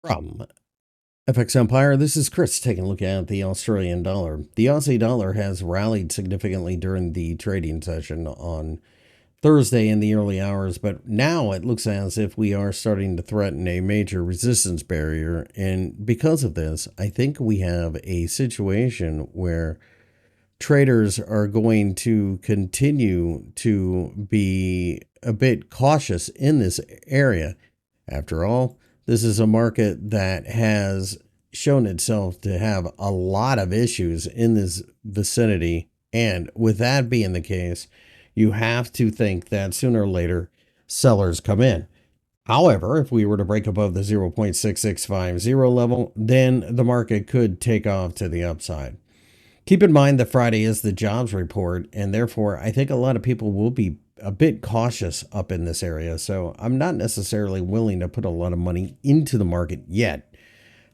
From FXEmpire, this is Chris taking a look at the Australian dollar. The Aussie dollar has rallied significantly during the trading session on Thursday in the early hours, but now it looks as if we are starting to threaten a major resistance barrier. And because of this, I think we have a situation where traders are going to continue to be a bit cautious in this area. After all, this is a market that has shown itself to have a lot of issues in this vicinity. And with that being the case, you have to think that sooner or later sellers come in. However, if we were to break above the 0.6650 level, then the market could take off to the upside. Keep in mind that Friday is the jobs report, and therefore I think a lot of people will be a bit cautious up in this area. So I'm not necessarily willing to put a lot of money into the market yet.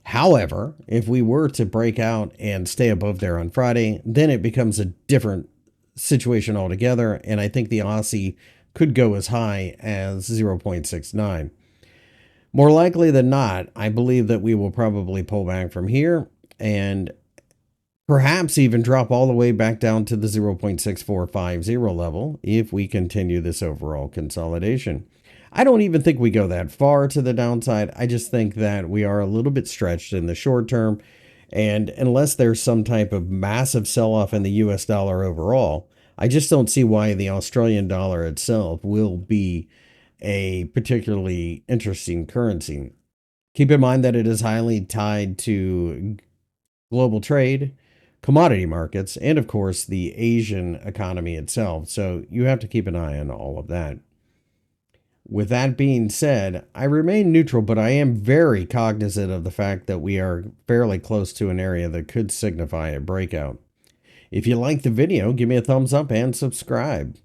However, if we were to break out and stay above there on Friday, then it becomes a different situation altogether. And I think the Aussie could go as high as 0.69. More likely than not, I believe that we will probably pull back from here and perhaps even drop all the way back down to the 0.6450 level if we continue this overall consolidation. I don't even think we go that far to the downside. I just think that we are a little bit stretched in the short term. And unless there's some type of massive sell-off in the US dollar overall, I just don't see why the Australian dollar itself will be a particularly interesting currency. Keep in mind that it is highly tied to global trade, commodity markets, and of course the Asian economy itself. So you have to keep an eye on all of that. With that being said, I remain neutral, but I am very cognizant of the fact that we are fairly close to an area that could signify a breakout. If you like the video, give me a thumbs up and subscribe.